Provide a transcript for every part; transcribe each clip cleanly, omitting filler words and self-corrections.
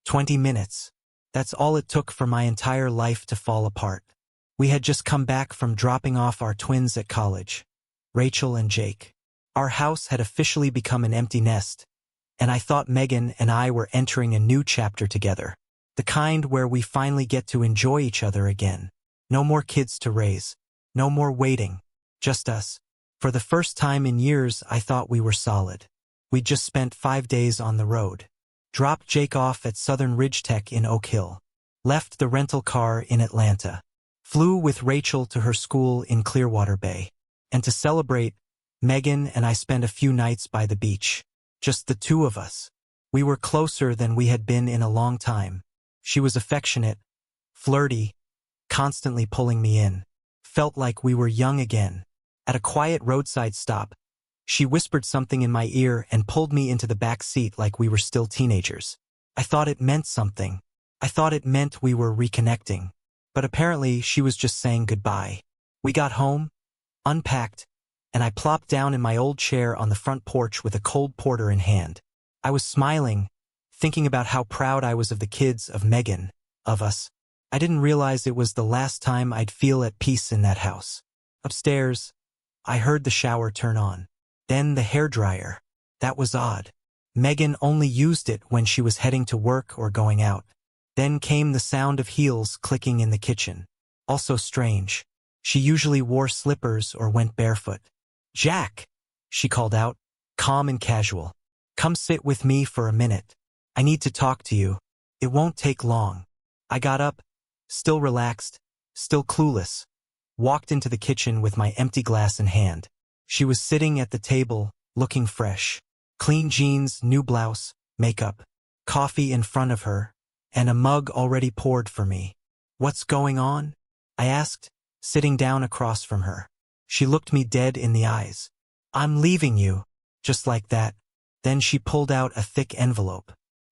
20 minutes. That's all it took for my entire life to fall apart. We had just come back from dropping off our twins at college, Rachel and Jake. Our house had officially become an empty nest, and I thought Megan and I were entering a new chapter together. The kind where we finally get to enjoy each other again. No more kids to raise. No more waiting. Just us. For the first time in years, I thought we were solid. We'd just spent 5 days on the road. Dropped Jake off at Southern Ridge Tech in Oak Hill. Left the rental car in Atlanta. Flew with Rachel to her school in Clearwater Bay. And to celebrate, Megan and I spent a few nights by the beach. Just the two of us. We were closer than we had been in a long time. She was affectionate, flirty, constantly pulling me in. Felt like we were young again. At a quiet roadside stop, she whispered something in my ear and pulled me into the back seat like we were still teenagers. I thought it meant something. I thought it meant we were reconnecting. But apparently she was just saying goodbye. We got home, unpacked, and I plopped down in my old chair on the front porch with a cold porter in hand. I was smiling, thinking about how proud I was of the kids, of Megan, of us. I didn't realize it was the last time I'd feel at peace in that house. Upstairs, I heard the shower turn on. Then the hairdryer. That was odd. Megan only used it when she was heading to work or going out. Then came the sound of heels clicking in the kitchen. Also strange. She usually wore slippers or went barefoot. "Jack," she called out, calm and casual. "Come sit with me for a minute. I need to talk to you. It won't take long." I got up, still relaxed, still clueless. Walked into the kitchen with my empty glass in hand. She was sitting at the table, looking fresh. Clean jeans, new blouse, makeup, coffee in front of her, and a mug already poured for me. "What's going on?" I asked, sitting down across from her. She looked me dead in the eyes. "I'm leaving you," just like that. Then she pulled out a thick envelope.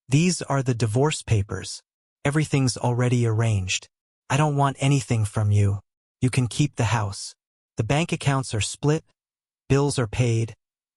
"These are the divorce papers. Everything's already arranged. I don't want anything from you. You can keep the house. The bank accounts are split, bills are paid,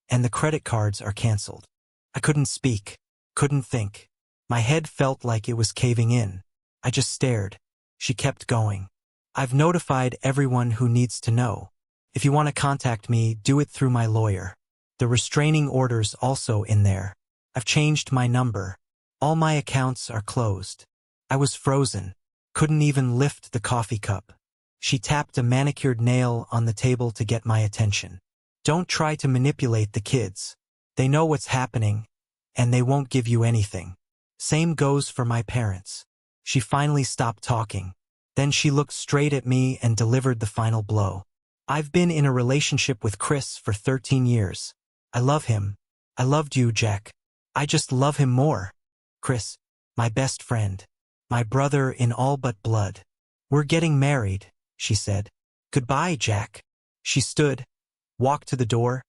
and the credit cards are canceled." I couldn't speak, couldn't think. My head felt like it was caving in. I just stared. She kept going. "I've notified everyone who needs to know. If you want to contact me, do it through my lawyer. The restraining order's also in there. I've changed my number. All my accounts are closed." I was frozen. Couldn't even lift the coffee cup. She tapped a manicured nail on the table to get my attention. "Don't try to manipulate the kids. They know what's happening, and they won't give you anything. Same goes for my parents." She finally stopped talking. Then she looked straight at me and delivered the final blow. "I've been in a relationship with Chris for 13 years. I love him. I loved you, Jack. I just love him more. Chris, my best friend. My brother in all but blood. We're getting married," she said. "Goodbye, Jack." She stood, walked to the door,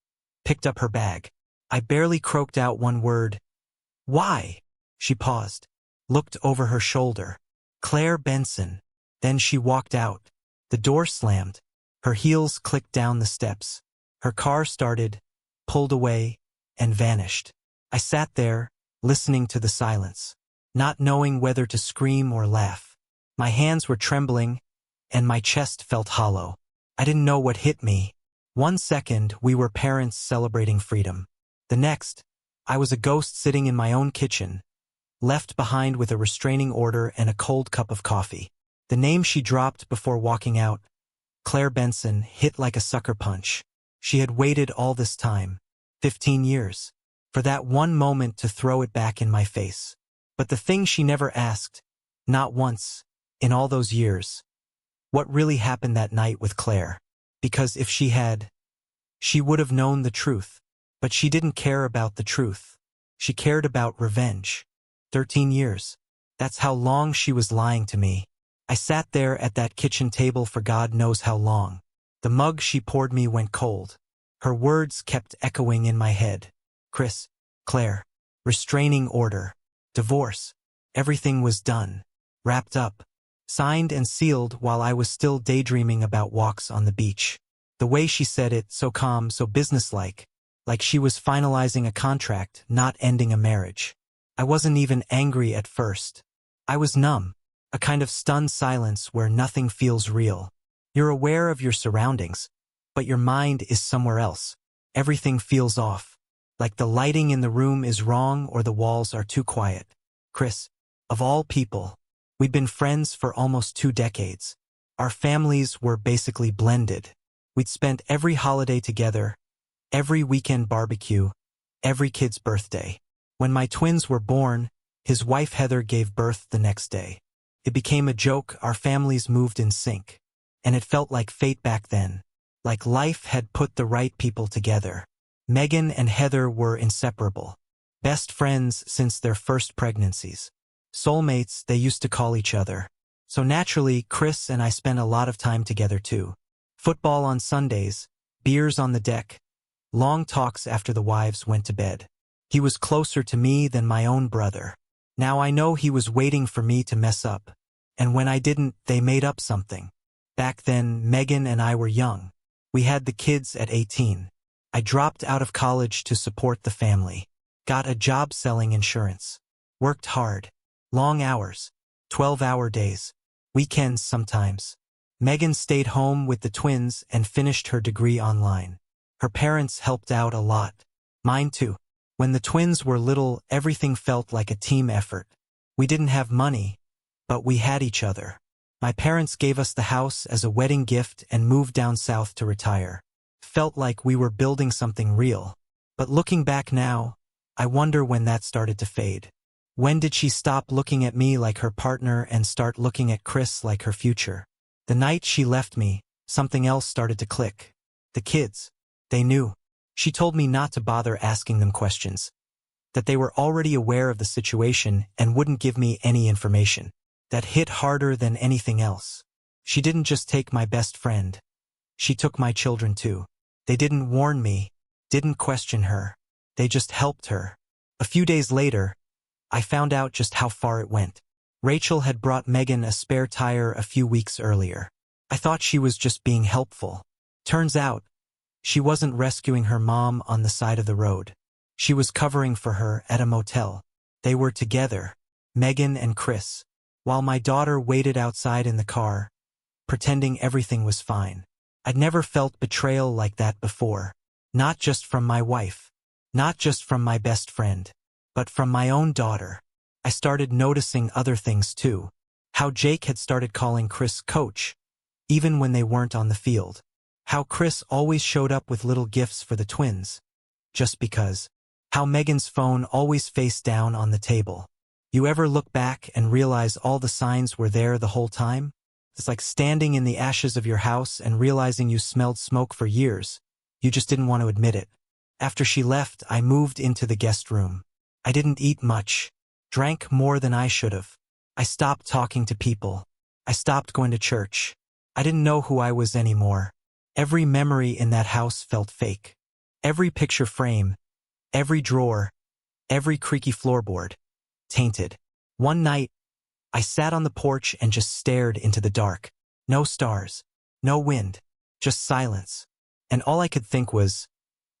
picked up her bag. I barely croaked out one word. "Why?" She paused, looked over her shoulder. "Claire Benson." Then she walked out. The door slammed. Her heels clicked down the steps. Her car started, pulled away, and vanished. I sat there, listening to the silence, not knowing whether to scream or laugh. My hands were trembling, and my chest felt hollow. I didn't know what hit me. One second, we were parents celebrating freedom. The next, I was a ghost sitting in my own kitchen, left behind with a restraining order and a cold cup of coffee. The name she dropped before walking out, Claire Benson, hit like a sucker punch. She had waited all this time, 15 years, for that one moment to throw it back in my face. But the thing she never asked, not once, in all those years, what really happened that night with Claire. Because if she had, she would have known the truth. But she didn't care about the truth. She cared about revenge. 13 years. That's how long she was lying to me. I sat there at that kitchen table for God knows how long. The mug she poured me went cold. Her words kept echoing in my head. Chris, Claire, restraining order, divorce. Everything was done, wrapped up, signed and sealed while I was still daydreaming about walks on the beach. The way she said it, so calm, so businesslike, like she was finalizing a contract, not ending a marriage. I wasn't even angry at first. I was numb, a kind of stunned silence where nothing feels real. You're aware of your surroundings, but your mind is somewhere else. Everything feels off, like the lighting in the room is wrong or the walls are too quiet. Chris, of all people, we'd been friends for almost 2 decades. Our families were basically blended. We'd spent every holiday together, every weekend barbecue, every kid's birthday. When my twins were born, his wife Heather gave birth the next day. It became a joke. Our families moved in sync. And it felt like fate back then. Like life had put the right people together. Megan and Heather were inseparable. Best friends since their first pregnancies. Soulmates, they used to call each other. So naturally, Chris and I spent a lot of time together too. Football on Sundays, beers on the deck, long talks after the wives went to bed. He was closer to me than my own brother. Now I know he was waiting for me to mess up. And when I didn't, they made up something. Back then, Megan and I were young. We had the kids at 18. I dropped out of college to support the family. Got a job selling insurance. Worked hard. Long hours. 12-hour days. Weekends sometimes. Megan stayed home with the twins and finished her degree online. Her parents helped out a lot. Mine too. When the twins were little, everything felt like a team effort. We didn't have money, but we had each other. My parents gave us the house as a wedding gift and moved down south to retire. Felt like we were building something real. But looking back now, I wonder when that started to fade. When did she stop looking at me like her partner and start looking at Chris like her future? The night she left me, something else started to click. The kids. They knew. She told me not to bother asking them questions. That they were already aware of the situation and wouldn't give me any information. That hit harder than anything else. She didn't just take my best friend. She took my children too. They didn't warn me, didn't question her. They just helped her. A few days later, I found out just how far it went. Rachel had brought Megan a spare tire a few weeks earlier. I thought she was just being helpful. Turns out, she wasn't rescuing her mom on the side of the road. She was covering for her at a motel. They were together, Megan and Chris, while my daughter waited outside in the car, pretending everything was fine. I'd never felt betrayal like that before. Not just from my wife. Not just from my best friend. But from my own daughter. I started noticing other things too. How Jake had started calling Chris coach, even when they weren't on the field. How Chris always showed up with little gifts for the twins. Just because. How Megan's phone always faced down on the table. You ever look back and realize all the signs were there the whole time? It's like standing in the ashes of your house and realizing you smelled smoke for years. You just didn't want to admit it. After she left, I moved into the guest room. I didn't eat much. Drank more than I should have. I stopped talking to people. I stopped going to church. I didn't know who I was anymore. Every memory in that house felt fake. Every picture frame, every drawer, every creaky floorboard. Tainted. One night, I sat on the porch and just stared into the dark. No stars. No wind. Just silence. And all I could think was,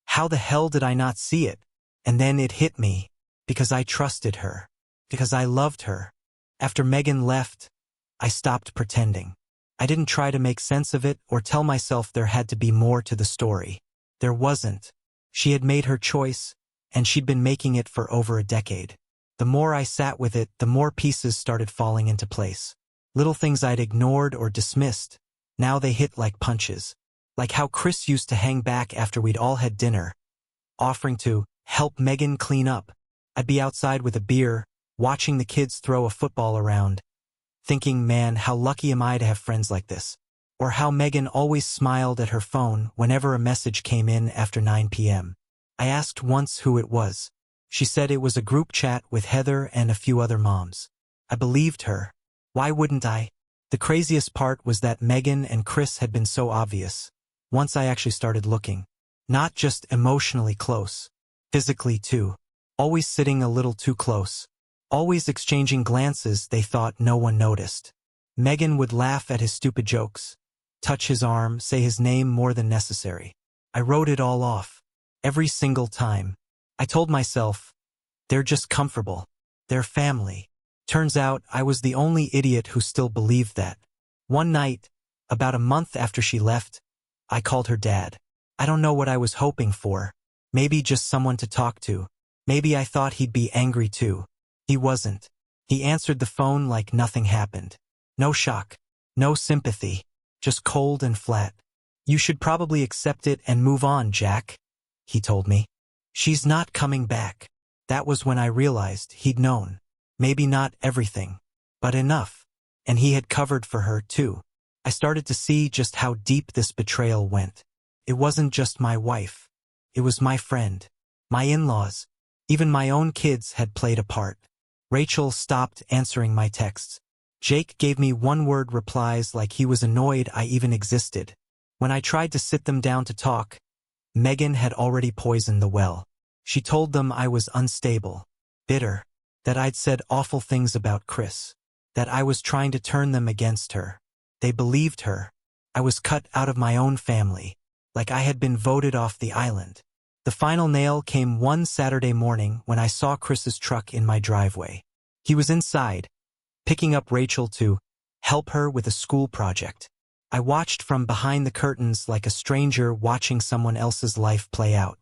how the hell did I not see it? And then it hit me. Because I trusted her. Because I loved her. After Megan left, I stopped pretending. I didn't try to make sense of it or tell myself there had to be more to the story. There wasn't. She had made her choice, and she'd been making it for over a decade. The more I sat with it, the more pieces started falling into place. Little things I'd ignored or dismissed. Now they hit like punches. Like how Chris used to hang back after we'd all had dinner, offering to help Megan clean up. I'd be outside with a beer, watching the kids throw a football around, thinking, man, how lucky am I to have friends like this? Or how Megan always smiled at her phone whenever a message came in after 9 p.m. I asked once who it was. She said it was a group chat with Heather and a few other moms. I believed her. Why wouldn't I? The craziest part was that Megan and Chris had been so obvious. Once I actually started looking. Not just emotionally close. Physically too. Always sitting a little too close. Always exchanging glances they thought no one noticed. Megan would laugh at his stupid jokes. Touch his arm, say his name more than necessary. I wrote it all off. Every single time. I told myself, they're just comfortable. Their family. Turns out I was the only idiot who still believed that. One night, about a month after she left, I called her dad. I don't know what I was hoping for. Maybe just someone to talk to. Maybe I thought he'd be angry too. He wasn't. He answered the phone like nothing happened. No shock. No sympathy. Just cold and flat. "You should probably accept it and move on, Jack," he told me. "She's not coming back." That was when I realized he'd known. Maybe not everything, but enough. And he had covered for her too. I started to see just how deep this betrayal went. It wasn't just my wife. It was my friend, my in-laws, even my own kids had played a part. Rachel stopped answering my texts. Jake gave me one-word replies like he was annoyed I even existed. When I tried to sit them down to talk, Megan had already poisoned the well. She told them I was unstable, bitter, that I'd said awful things about Chris, that I was trying to turn them against her. They believed her. I was cut out of my own family, like I had been voted off the island. The final nail came one Saturday morning when I saw Chris's truck in my driveway. He was inside, picking up Rachel to help her with a school project. I watched from behind the curtains like a stranger watching someone else's life play out.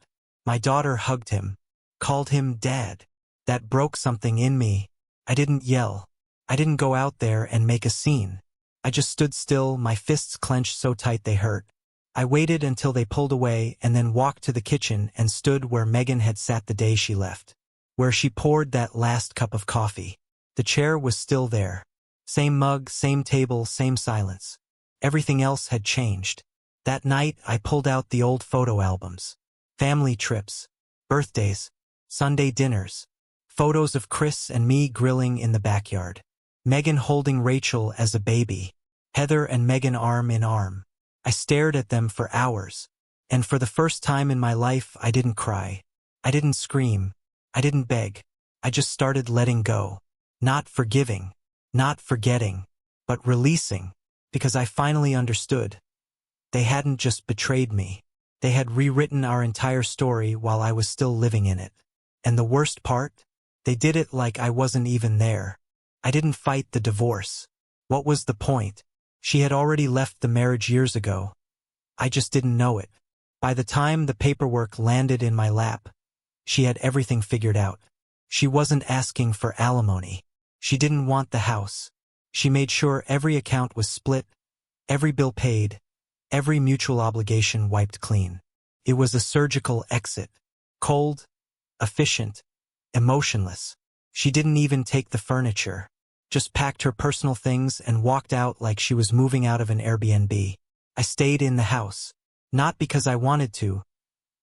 My daughter hugged him, called him Dad. That broke something in me. I didn't yell. I didn't go out there and make a scene. I just stood still, my fists clenched so tight they hurt. I waited until they pulled away and then walked to the kitchen and stood where Megan had sat the day she left, where she poured that last cup of coffee. The chair was still there. Same mug, same table, same silence. Everything else had changed. That night, I pulled out the old photo albums. Family trips, birthdays, Sunday dinners, photos of Chris and me grilling in the backyard. Megan holding Rachel as a baby. Heather and Megan arm in arm. I stared at them for hours. And for the first time in my life, I didn't cry. I didn't scream. I didn't beg. I just started letting go. Not forgiving. Not forgetting. But releasing. Because I finally understood. They hadn't just betrayed me. They had rewritten our entire story while I was still living in it. And the worst part? They did it like I wasn't even there. I didn't fight the divorce. What was the point? She had already left the marriage years ago. I just didn't know it. By the time the paperwork landed in my lap, she had everything figured out. She wasn't asking for alimony. She didn't want the house. She made sure every account was split, every bill paid, every mutual obligation wiped clean. It was a surgical exit. Cold, efficient, emotionless. She didn't even take the furniture. Just packed her personal things and walked out like she was moving out of an Airbnb. I stayed in the house, not because I wanted to,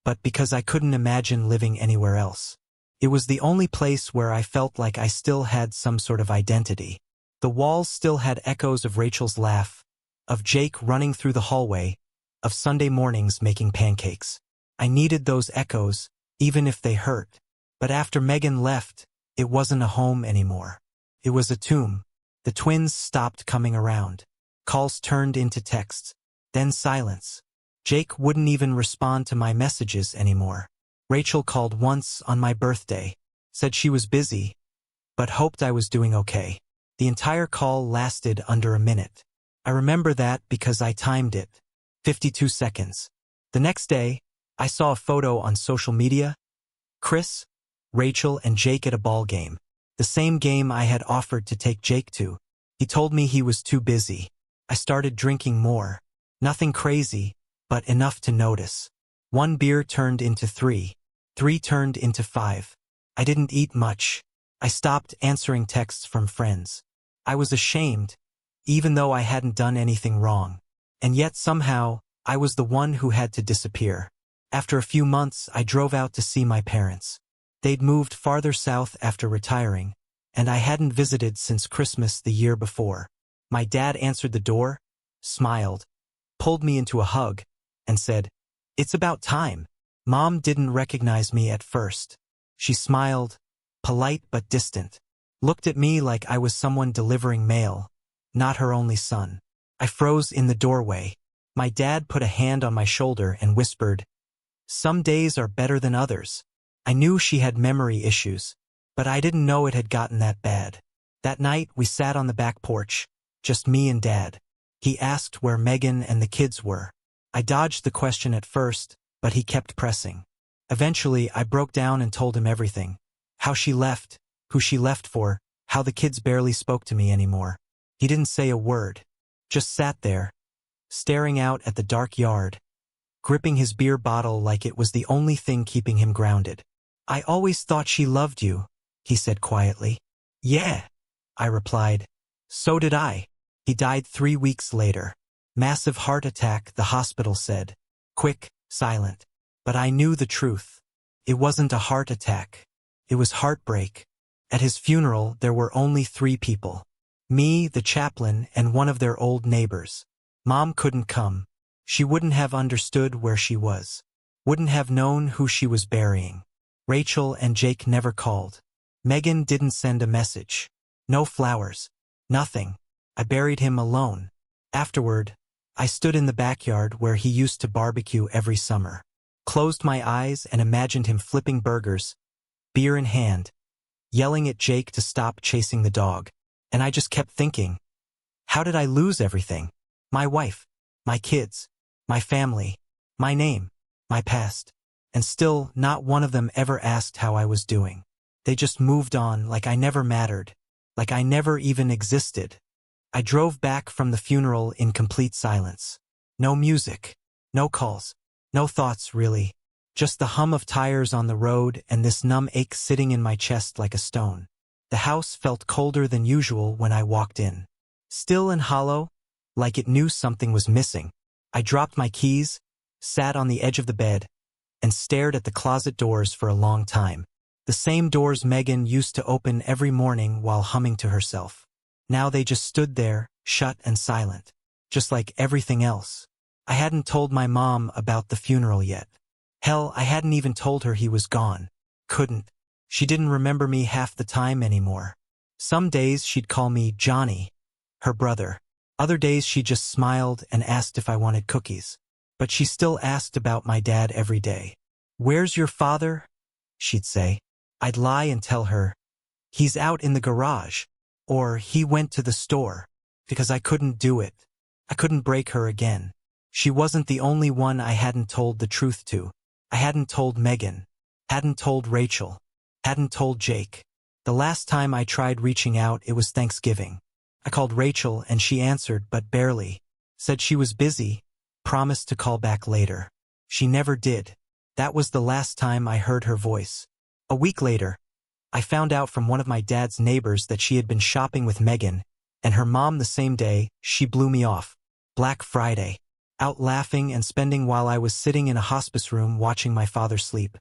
but because I couldn't imagine living anywhere else. It was the only place where I felt like I still had some sort of identity. The walls still had echoes of Rachel's laugh, of Jake running through the hallway, of Sunday mornings making pancakes. I needed those echoes, even if they hurt. But after Megan left, it wasn't a home anymore. It was a tomb. The twins stopped coming around. Calls turned into texts. Then silence. Jake wouldn't even respond to my messages anymore. Rachel called once on my birthday, said she was busy, but hoped I was doing okay. The entire call lasted under a minute. I remember that because I timed it. 52 seconds. The next day, I saw a photo on social media. Chris, Rachel, and Jake at a ball game. The same game I had offered to take Jake to. He told me he was too busy. I started drinking more. Nothing crazy, but enough to notice. 1 beer turned into 3. 3 turned into 5. I didn't eat much. I stopped answering texts from friends. I was ashamed, even though I hadn't done anything wrong. And yet somehow, I was the one who had to disappear. After a few months, I drove out to see my parents. They'd moved farther south after retiring, and I hadn't visited since Christmas the year before. My dad answered the door, smiled, pulled me into a hug, and said, "It's about time." Mom didn't recognize me at first. She smiled, polite but distant, looked at me like I was someone delivering mail, not her only son. I froze in the doorway. My dad put a hand on my shoulder and whispered, "Some days are better than others." I knew she had memory issues, But I didn't know it had gotten that bad. That night, we sat on the back porch, just me and Dad. He asked where Megan and the kids were. I dodged the question at first, but he kept pressing. Eventually, I broke down and told him everything. How she left, who she left for, how the kids barely spoke to me anymore. He didn't say a word. Just sat there, staring out at the dark yard, gripping his beer bottle like it was the only thing keeping him grounded. I always thought she loved you, he said quietly. Yeah, I replied. So did I. He died 3 weeks later. Massive heart attack, the hospital said. Quick, silent. But I knew the truth. It wasn't a heart attack. It was heartbreak. At his funeral, there were only 3 people. Me, the chaplain, and one of their old neighbors. Mom couldn't come. She wouldn't have understood where she was. Wouldn't have known who she was burying. Rachel and Jake never called. Megan didn't send a message. No flowers. Nothing. I buried him alone. Afterward, I stood in the backyard where he used to barbecue every summer. Closed my eyes and imagined him flipping burgers, beer in hand, yelling at Jake to stop chasing the dog. And I just kept thinking, how did I lose everything? My wife, my kids, my family, my name, my past. And still, not one of them ever asked how I was doing. They just moved on like I never mattered, like I never even existed. I drove back from the funeral in complete silence. No music, no calls, no thoughts really. Just the hum of tires on the road and this numb ache sitting in my chest like a stone. The house felt colder than usual when I walked in. Still and hollow, like it knew something was missing. I dropped my keys, sat on the edge of the bed, and stared at the closet doors for a long time. The same doors Megan used to open every morning while humming to herself. Now they just stood there, shut and silent, just like everything else. I hadn't told my mom about the funeral yet. Hell, I hadn't even told her he was gone. Couldn't. She didn't remember me half the time anymore. Some days she'd call me Johnny, her brother. Other days she just smiled and asked if I wanted cookies. But she still asked about my dad every day. "Where's your father?" she'd say. I'd lie and tell her, "He's out in the garage," or "He went to the store," because I couldn't do it. I couldn't break her again. She wasn't the only one I hadn't told the truth to. I hadn't told Megan, hadn't told Rachel, hadn't told Jake. The last time I tried reaching out, it was Thanksgiving. I called Rachel and she answered, but barely. Said she was busy, promised to call back later. She never did. That was the last time I heard her voice. A week later, I found out from one of my dad's neighbors that she had been shopping with Megan, and her mom the same day. She blew me off. Black Friday. Out laughing and spending while I was sitting in a hospice room watching my father sleep,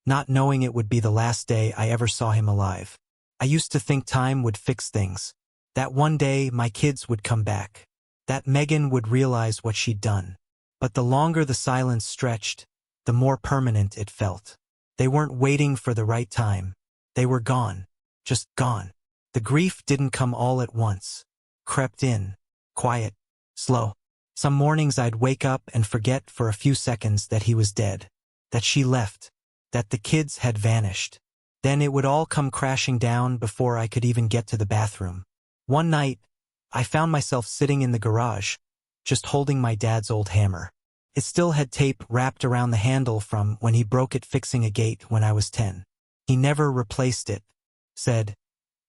not knowing it would be the last day I ever saw him alive. I used to think time would fix things. That one day my kids would come back. That Megan would realize what she'd done. But the longer the silence stretched, the more permanent it felt. They weren't waiting for the right time. They were gone. Just gone. The grief didn't come all at once. Crept in. Quiet. Slow. Some mornings I'd wake up and forget for a few seconds that he was dead. That she left. That the kids had vanished. Then it would all come crashing down before I could even get to the bathroom. One night, I found myself sitting in the garage, just holding my dad's old hammer. It still had tape wrapped around the handle from when he broke it fixing a gate when I was 10. He never replaced it. Said,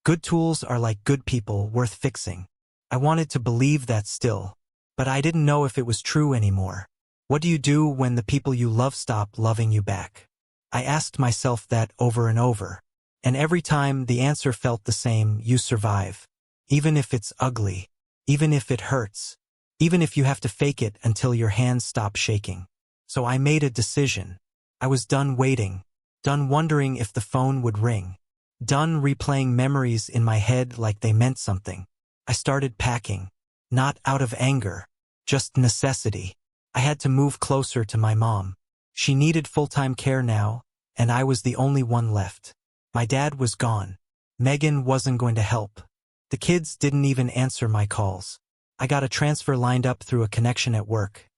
"Good tools are like good people, worth fixing." I wanted to believe that still, but I didn't know if it was true anymore. What do you do when the people you love stop loving you back? I asked myself that over and over, and every time the answer felt the same: you survive. Even if it's ugly, even if it hurts, even if you have to fake it until your hands stop shaking. So I made a decision. I was done waiting, done wondering if the phone would ring, done replaying memories in my head like they meant something. I started packing, not out of anger, just necessity. I had to move closer to my mom. She needed full-time care now, and I was the only one left. My dad was gone. Megan wasn't going to help. The kids didn't even answer my calls. I got a transfer lined up through a connection at work.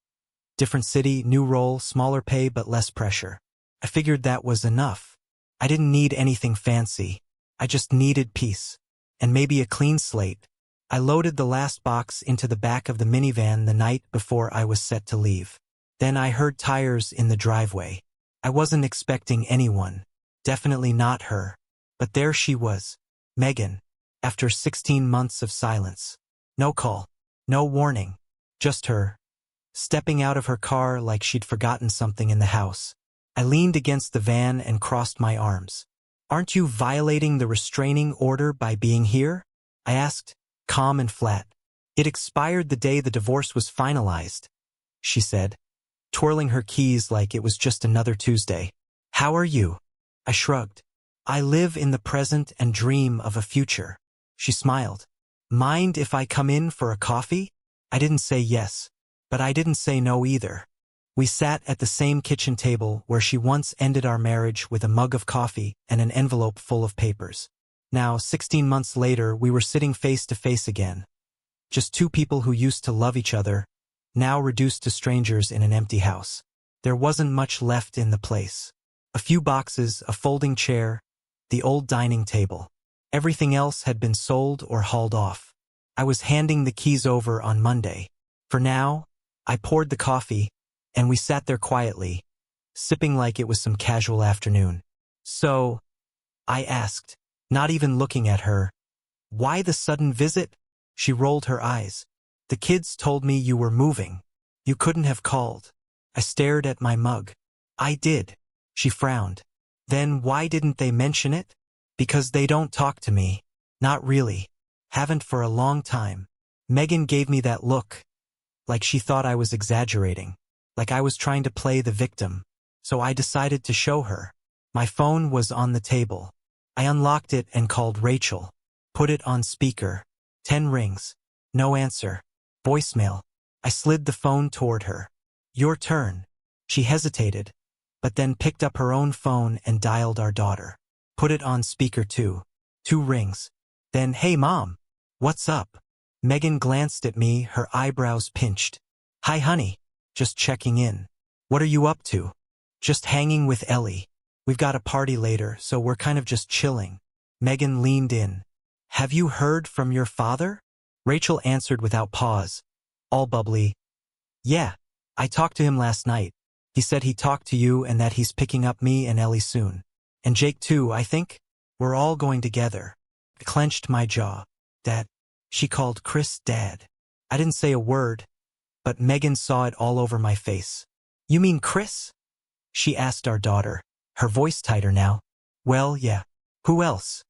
Different city, new role, smaller pay but less pressure. I figured that was enough. I didn't need anything fancy. I just needed peace. And maybe a clean slate. I loaded the last box into the back of the minivan the night before I was set to leave. Then I heard tires in the driveway. I wasn't expecting anyone. Definitely not her. But there she was. Megan. After 16 months of silence. No call. No warning. Just her. Stepping out of her car like she'd forgotten something in the house. I leaned against the van and crossed my arms. "Aren't you violating the restraining order by being here?" I asked, calm and flat. "It expired the day the divorce was finalized," she said, twirling her keys like it was just another Tuesday. "How are you?" I shrugged. "I live in the present and dream of a future." She smiled. "Mind if I come in for a coffee?" I didn't say yes, but I didn't say no either. We sat at the same kitchen table where she once ended our marriage with a mug of coffee and an envelope full of papers. Now, 16 months later, we were sitting face to face again. Just two people who used to love each other, now reduced to strangers in an empty house. There wasn't much left in the place. A few boxes, a folding chair, the old dining table. Everything else had been sold or hauled off. I was handing the keys over on Monday. For now, I poured the coffee, and we sat there quietly, sipping like it was some casual afternoon. "So," I asked, not even looking at her, "why the sudden visit?" She rolled her eyes. "The kids told me you were moving. You couldn't have called." I stared at my mug. "I did." She frowned. "Then why didn't they mention it?" "Because they don't talk to me. Not really. Haven't for a long time." Megan gave me that look, like she thought I was exaggerating, like I was trying to play the victim. So I decided to show her. My phone was on the table. I unlocked it and called Rachel. Put it on speaker. 10 rings. No answer. Voicemail. I slid the phone toward her. "Your turn." She hesitated, but then picked up her own phone and dialed our daughter. Put it on speaker too. 2 rings. Then, "Hey Mom. What's up?" Megan glanced at me, her eyebrows pinched. "Hi honey. Just checking in. What are you up to?" "Just hanging with Ellie. We've got a party later, so we're kind of just chilling." Megan leaned in. "Have you heard from your father?" Rachel answered without pause, all bubbly. "Yeah. I talked to him last night. He said he talked to you and that he's picking up me and Ellie soon. And Jake too, I think. We're all going together." I clenched my jaw. "Dad." She called Chris Dad. I didn't say a word, but Megan saw it all over my face. "You mean Chris?" she asked our daughter, her voice tighter now. "Well, yeah. Who else?"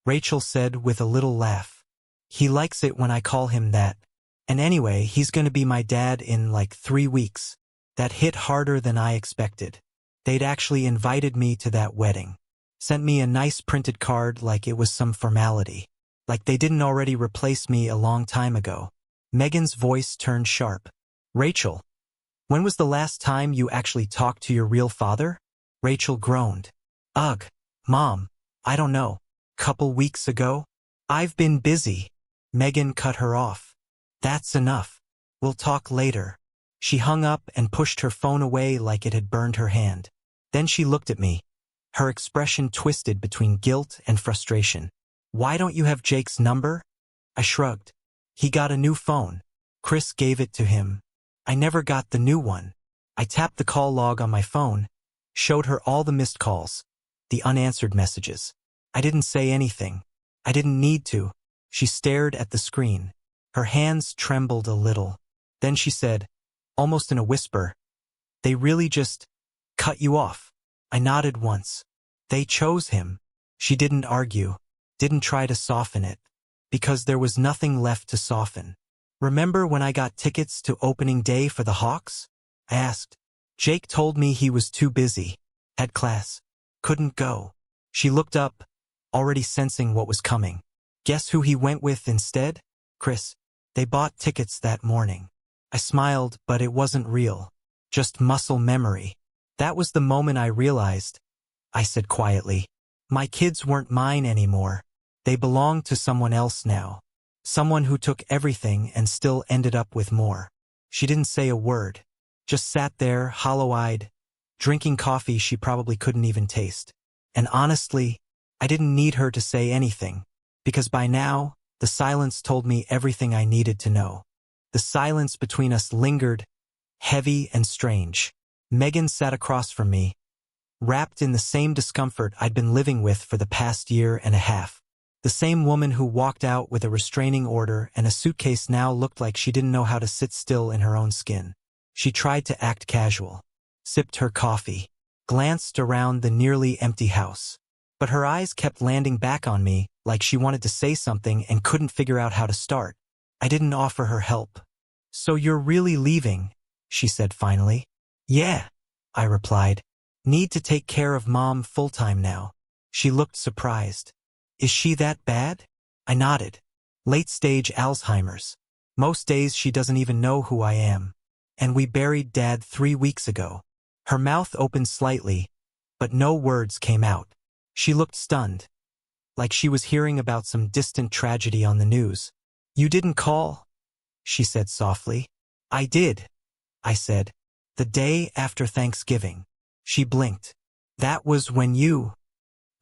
Rachel said with a little laugh. "He likes it when I call him that. And anyway, he's going to be my dad in like 3 weeks." That hit harder than I expected. They'd actually invited me to that wedding. Sent me a nice printed card like it was some formality. Like they didn't already replace me a long time ago. Megan's voice turned sharp. "Rachel, when was the last time you actually talked to your real father?" Rachel groaned. "Ugh, Mom, I don't know. Couple weeks ago?" "I've been busy." Megan cut her off. "That's enough. We'll talk later." She hung up and pushed her phone away like it had burned her hand. Then she looked at me. Her expression twisted between guilt and frustration. "Why don't you have Jake's number?" I shrugged. "He got a new phone. Chris gave it to him. I never got the new one." I tapped the call log on my phone, showed her all the missed calls, the unanswered messages. I didn't say anything. I didn't need to. She stared at the screen. Her hands trembled a little. Then she said, almost in a whisper, "They really just cut you off." I nodded once. "They chose him." She didn't argue, didn't try to soften it, because there was nothing left to soften. "Remember when I got tickets to opening day for the Hawks?" I asked. "Jake told me he was too busy. Had class. Couldn't go." She looked up, already sensing what was coming. "Guess who he went with instead?" "Chris." They bought tickets that morning. I smiled, but it wasn't real. Just muscle memory. "That was the moment I realized," I said quietly. "My kids weren't mine anymore. They belonged to someone else now. Someone who took everything and still ended up with more." She didn't say a word. Just sat there, hollow-eyed, drinking coffee she probably couldn't even taste. And honestly, I didn't need her to say anything, because by now, the silence told me everything I needed to know. The silence between us lingered, heavy and strange. Megan sat across from me, wrapped in the same discomfort I'd been living with for the past year and a half. The same woman who walked out with a restraining order and a suitcase now looked like she didn't know how to sit still in her own skin. She tried to act casual, sipped her coffee, glanced around the nearly empty house. But her eyes kept landing back on me like she wanted to say something and couldn't figure out how to start. I didn't offer her help. "So you're really leaving?" she said finally. "Yeah," I replied. "Need to take care of Mom full-time now." She looked surprised. "Is she that bad?" I nodded. "Late-stage Alzheimer's. Most days she doesn't even know who I am. And we buried Dad 3 weeks ago." Her mouth opened slightly, but no words came out. She looked stunned, like she was hearing about some distant tragedy on the news. "You didn't call?" she said softly. "I did," I said. "The day after Thanksgiving." She blinked. "That was when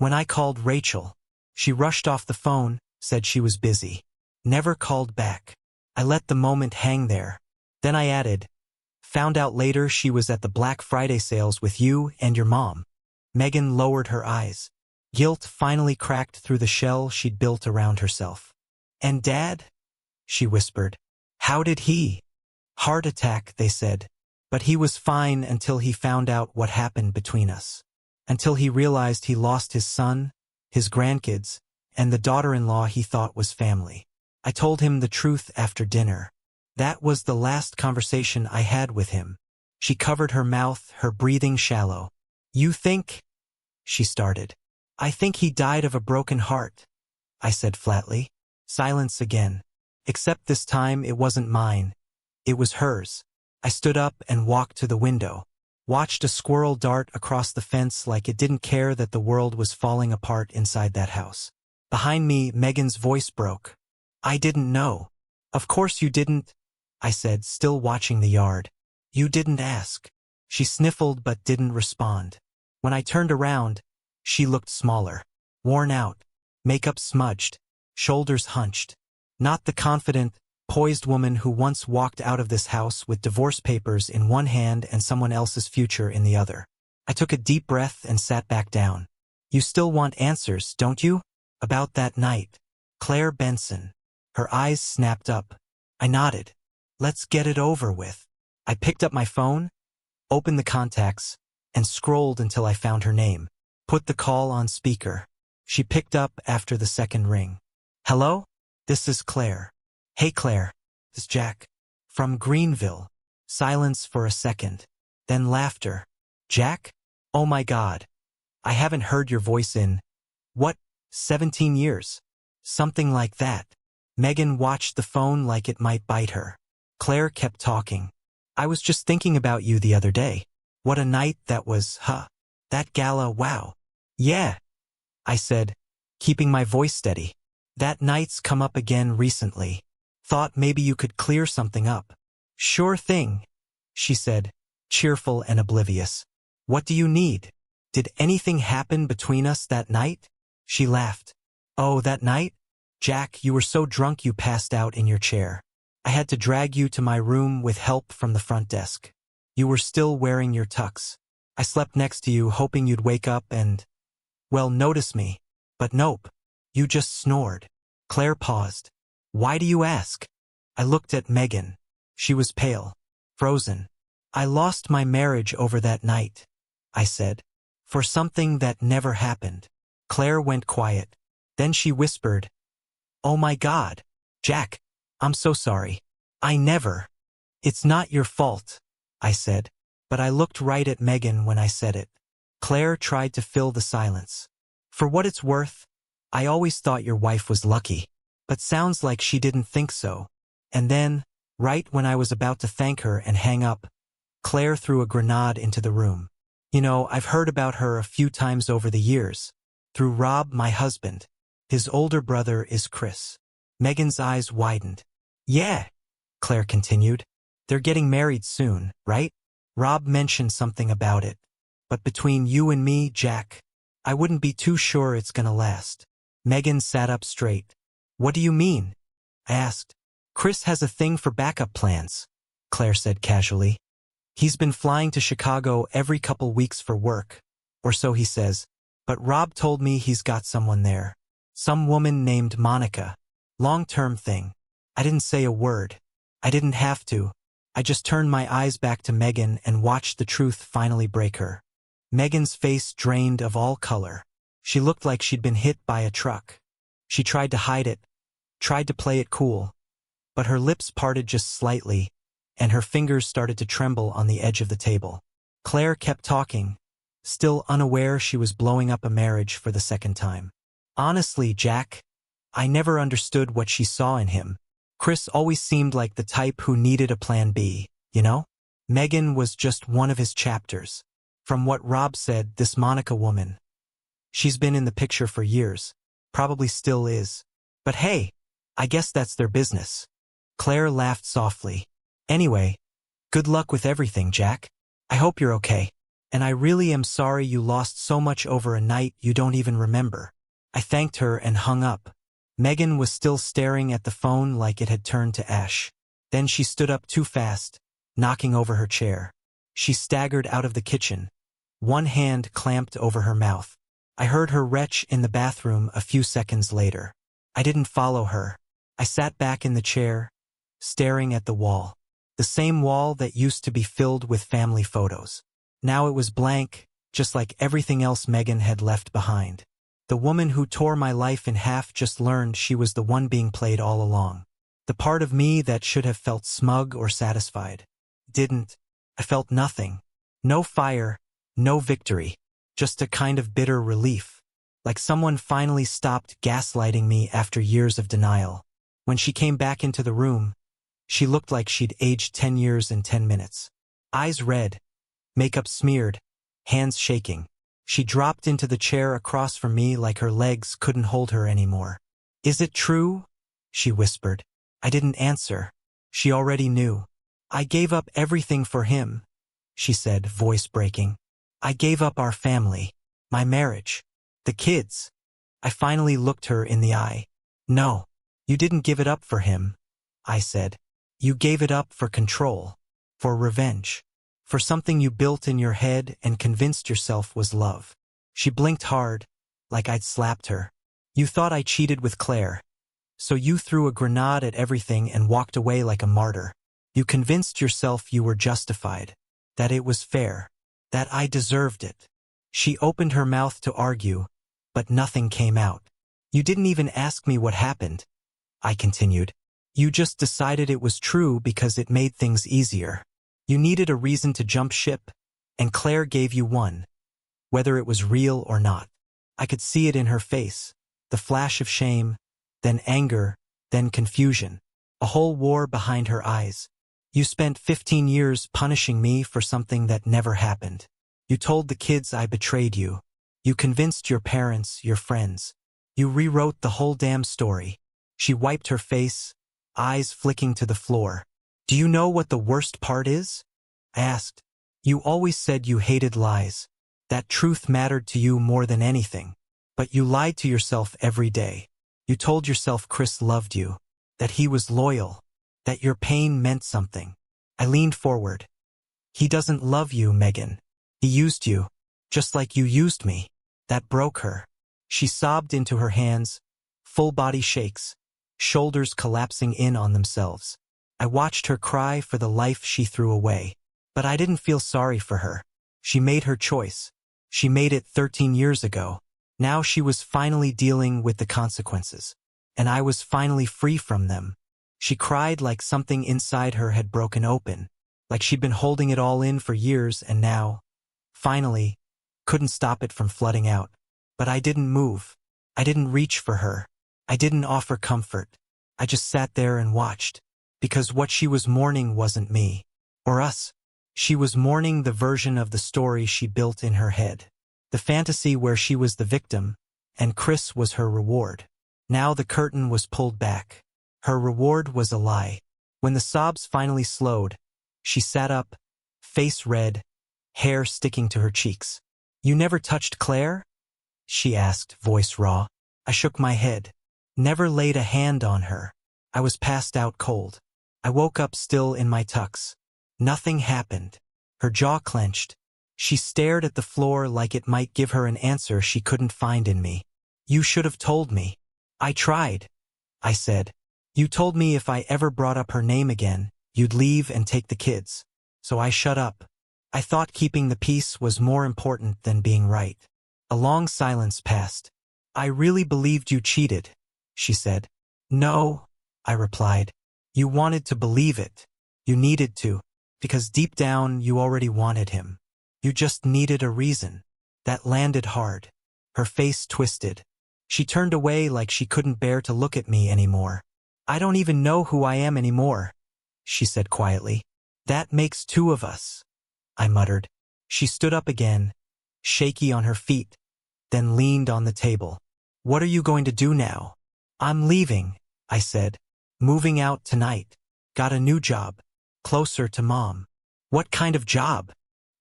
I called Rachel." She rushed off the phone, said she was busy. Never called back. I let the moment hang there. Then I added, "Found out later she was at the Black Friday sales with you and your mom." Megan lowered her eyes. Guilt finally cracked through the shell she'd built around herself. "And Dad?" she whispered. "How did he?" "Heart attack," they said. But he was fine until he found out what happened between us. Until he realized he lost his son, his grandkids, and the daughter-in-law he thought was family. I told him the truth after dinner. That was the last conversation I had with him. She covered her mouth, her breathing shallow. "You think?" she started. "I think he died of a broken heart," I said flatly. Silence again. Except this time it wasn't mine. It was hers. I stood up and walked to the window. Watched a squirrel dart across the fence like it didn't care that the world was falling apart inside that house. Behind me, Megan's voice broke. "I didn't know." "Of course you didn't," I said, still watching the yard. "You didn't ask." She sniffled but didn't respond. When I turned around, she looked smaller, worn out, makeup smudged, shoulders hunched. Not the confident, poised woman who once walked out of this house with divorce papers in one hand and someone else's future in the other. I took a deep breath and sat back down. "You still want answers, don't you? About that night?" "Claire Benson." Her eyes snapped up. I nodded. "Let's get it over with." I picked up my phone, opened the contacts, and scrolled until I found her name. Put the call on speaker. She picked up after the second ring. "Hello? This is Claire." "Hey Claire, this is Jack. From Greenville." Silence for a second. Then laughter. "Jack? Oh my God. I haven't heard your voice in, what, 17 years? Something like that." Megan watched the phone like it might bite her. Claire kept talking. "I was just thinking about you the other day. What a night that was, huh? That gala, wow." "Yeah," I said, keeping my voice steady. "That night's come up again recently. Thought maybe you could clear something up." "Sure thing," she said, cheerful and oblivious. "What do you need? Did anything happen between us that night?" She laughed. "Oh, that night? Jack, you were so drunk you passed out in your chair. I had to drag you to my room with help from the front desk. You were still wearing your tux. I slept next to you hoping you'd wake up and, well, notice me. But nope. You just snored." Claire paused. "Why do you ask?" I looked at Megan. She was pale, frozen. "I lost my marriage over that night," I said. "For something that never happened." Claire went quiet. Then she whispered, "Oh my God. Jack, I'm so sorry. I never." "It's not your fault," I said. But I looked right at Megan when I said it. Claire tried to fill the silence. "For what it's worth, I always thought your wife was lucky. But sounds like she didn't think so." And then, right when I was about to thank her and hang up, Claire threw a grenade into the room. "You know, I've heard about her a few times over the years. Through Rob, my husband. His older brother is Chris." Megan's eyes widened. "Yeah," Claire continued. "They're getting married soon, right? Rob mentioned something about it. But between you and me, Jack, I wouldn't be too sure it's gonna last. Megan sat up straight. What do you mean? I asked. Chris has a thing for backup plans, Claire said casually. He's been flying to Chicago every couple weeks for work, or so he says, but Rob told me he's got someone there. Some woman named Monica. Long-term thing. I didn't say a word. I didn't have to. I just turned my eyes back to Megan and watched the truth finally break her. Megan's face drained of all color. She looked like she'd been hit by a truck. She tried to hide it, tried to play it cool, but her lips parted just slightly, and her fingers started to tremble on the edge of the table. Claire kept talking, still unaware she was blowing up a marriage for the second time. Honestly, Jack, I never understood what she saw in him. Chris always seemed like the type who needed a plan B, you know? Megan was just one of his chapters. From what Rob said, this Monica woman, she's been in the picture for years, probably still is. But hey, I guess that's their business. Claire laughed softly. Anyway, good luck with everything, Jack. I hope you're okay. And I really am sorry you lost so much over a night you don't even remember. I thanked her and hung up. Megan was still staring at the phone like it had turned to ash. Then she stood up too fast, knocking over her chair. She staggered out of the kitchen, one hand clamped over her mouth. I heard her retch in the bathroom a few seconds later. I didn't follow her. I sat back in the chair, staring at the wall. The same wall that used to be filled with family photos. Now it was blank, just like everything else Megan had left behind. The woman who tore my life in half just learned she was the one being played all along. The part of me that should have felt smug or satisfied didn't. I felt nothing. No fire, no victory. Just a kind of bitter relief. Like someone finally stopped gaslighting me after years of denial. When she came back into the room, she looked like she'd aged 10 years in 10 minutes. Eyes red, makeup smeared, hands shaking. She dropped into the chair across from me like her legs couldn't hold her anymore. Is it true? She whispered. I didn't answer. She already knew. I gave up everything for him, she said, voice breaking. I gave up our family, my marriage, the kids. I finally looked her in the eye. No, you didn't give it up for him, I said. You gave it up for control, for revenge. For something you built in your head and convinced yourself was love. She blinked hard, like I'd slapped her. You thought I cheated with Claire. So you threw a grenade at everything and walked away like a martyr. You convinced yourself you were justified, that it was fair, that I deserved it. She opened her mouth to argue, but nothing came out. You didn't even ask me what happened, I continued. You just decided it was true because it made things easier. You needed a reason to jump ship, and Claire gave you one, whether it was real or not. I could see it in her face, the flash of shame, then anger, then confusion, a whole war behind her eyes. You spent 15 years punishing me for something that never happened. You told the kids I betrayed you. You convinced your parents, your friends. You rewrote the whole damn story. She wiped her face, eyes flicking to the floor. Do you know what the worst part is? I asked. You always said you hated lies, that truth mattered to you more than anything. But you lied to yourself every day. You told yourself Chris loved you, that he was loyal, that your pain meant something. I leaned forward. He doesn't love you, Megan. He used you, just like you used me. That broke her. She sobbed into her hands, full body shakes, shoulders collapsing in on themselves. I watched her cry for the life she threw away. But I didn't feel sorry for her. She made her choice. She made it 13 years ago. Now she was finally dealing with the consequences. And I was finally free from them. She cried like something inside her had broken open, like she'd been holding it all in for years and now, finally, couldn't stop it from flooding out. But I didn't move. I didn't reach for her. I didn't offer comfort. I just sat there and watched. Because what she was mourning wasn't me, or us. She was mourning the version of the story she built in her head. The fantasy where she was the victim, and Chris was her reward. Now the curtain was pulled back. Her reward was a lie. When the sobs finally slowed, she sat up, face red, hair sticking to her cheeks. You never touched Claire? she asked, voice raw. I shook my head. Never laid a hand on her. I was passed out cold. I woke up still in my tux. Nothing happened. Her jaw clenched. She stared at the floor like it might give her an answer she couldn't find in me. You should have told me. I tried, I said. You told me if I ever brought up her name again, you'd leave and take the kids. So I shut up. I thought keeping the peace was more important than being right. A long silence passed. I really believed you cheated, she said. No, I replied. You wanted to believe it. You needed to, because deep down you already wanted him. You just needed a reason. That landed hard. Her face twisted. She turned away like she couldn't bear to look at me anymore. I don't even know who I am anymore, she said quietly. That makes two of us, I muttered. She stood up again, shaky on her feet, then leaned on the table. What are you going to do now? I'm leaving, I said. Moving out tonight. Got a new job. Closer to Mom. What kind of job?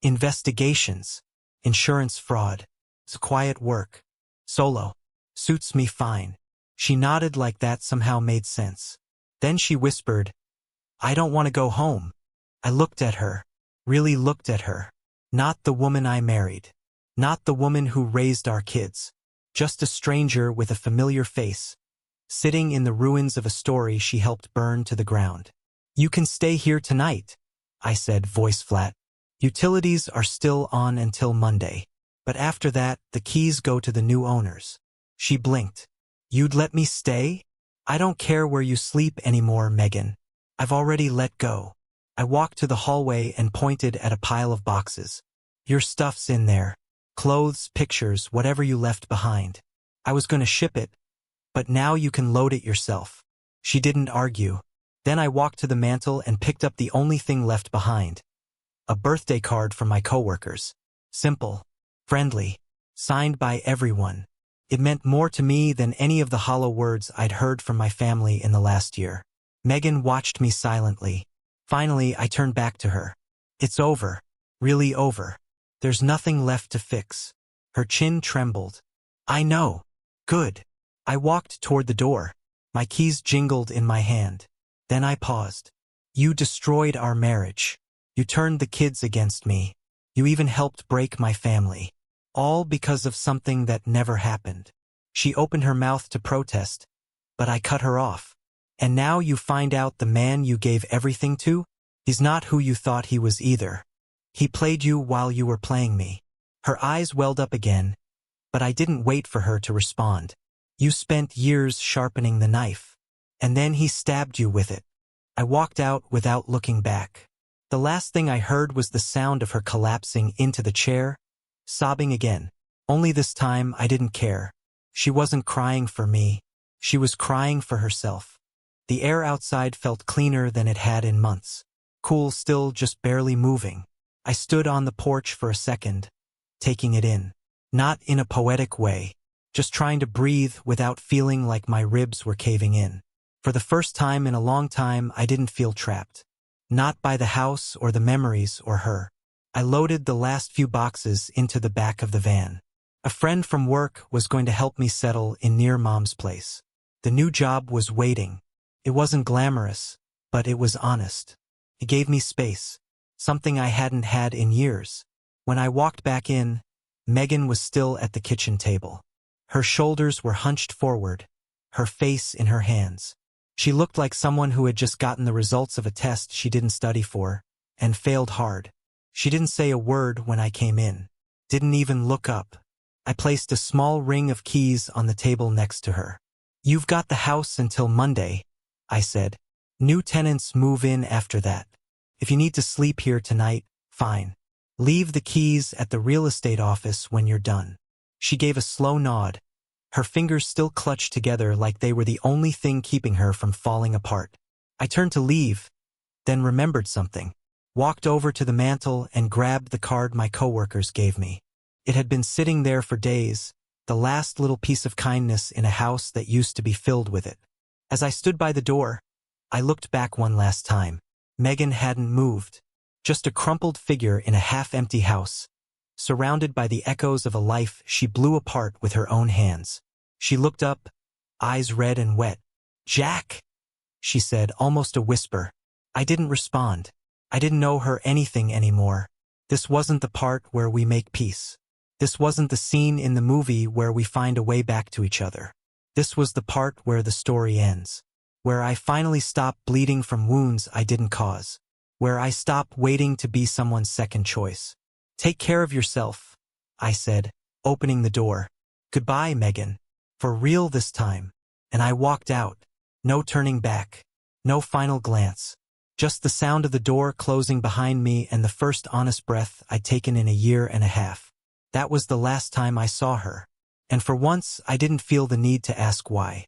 Investigations. Insurance fraud. It's quiet work. Solo. Suits me fine. She nodded like that somehow made sense. Then she whispered, I don't want to go home. I looked at her. Really looked at her. Not the woman I married. Not the woman who raised our kids. Just a stranger with a familiar face, sitting in the ruins of a story she helped burn to the ground. You can stay here tonight, I said, voice flat. Utilities are still on until Monday, but after that, the keys go to the new owners. She blinked. You'd let me stay? I don't care where you sleep anymore, Megan. I've already let go. I walked to the hallway and pointed at a pile of boxes. Your stuff's in there. Clothes, pictures, whatever you left behind. I was going to ship it, but now you can load it yourself. She didn't argue. Then I walked to the mantel and picked up the only thing left behind. A birthday card from my coworkers. Simple, friendly, signed by everyone. It meant more to me than any of the hollow words I'd heard from my family in the last year. Megan watched me silently. Finally, I turned back to her. It's over. Really over. There's nothing left to fix. Her chin trembled. I know. Good. I walked toward the door. My keys jingled in my hand. Then I paused. You destroyed our marriage. You turned the kids against me. You even helped break my family. All because of something that never happened. She opened her mouth to protest, but I cut her off. And now you find out the man you gave everything to? He's not who you thought he was either. He played you while you were playing me. Her eyes welled up again, but I didn't wait for her to respond. You spent years sharpening the knife, and then he stabbed you with it. I walked out without looking back. The last thing I heard was the sound of her collapsing into the chair, sobbing again. Only this time I didn't care. She wasn't crying for me. She was crying for herself. The air outside felt cleaner than it had in months. Cool still, just barely moving. I stood on the porch for a second, taking it in. Not in a poetic way, just trying to breathe without feeling like my ribs were caving in. For the first time in a long time, I didn't feel trapped. Not by the house or the memories or her. I loaded the last few boxes into the back of the van. A friend from work was going to help me settle in near Mom's place. The new job was waiting. It wasn't glamorous, but it was honest. It gave me space, something I hadn't had in years. When I walked back in, Megan was still at the kitchen table. Her shoulders were hunched forward, her face in her hands. She looked like someone who had just gotten the results of a test she didn't study for, and failed hard. She didn't say a word when I came in. Didn't even look up. I placed a small ring of keys on the table next to her. You've got the house until Monday, I said. New tenants move in after that. If you need to sleep here tonight, fine. Leave the keys at the real estate office when you're done. She gave a slow nod. Her fingers still clutched together like they were the only thing keeping her from falling apart. I turned to leave, then remembered something. Walked over to the mantel and grabbed the card my coworkers gave me. It had been sitting there for days, the last little piece of kindness in a house that used to be filled with it. As I stood by the door, I looked back one last time. Megan hadn't moved. Just a crumpled figure in a half-empty house, Surrounded by the echoes of a life she blew apart with her own hands. She looked up, eyes red and wet. "Jack," she said, almost a whisper. I didn't respond. I didn't know her anything anymore. This wasn't the part where we make peace. This wasn't the scene in the movie where we find a way back to each other. This was the part where the story ends. Where I finally stop bleeding from wounds I didn't cause. Where I stop waiting to be someone's second choice. "Take care of yourself," I said, opening the door. "Goodbye, Megan. For real this time." And I walked out. No turning back. No final glance. Just the sound of the door closing behind me and the first honest breath I'd taken in a year and a half. That was the last time I saw her. And for once, I didn't feel the need to ask why.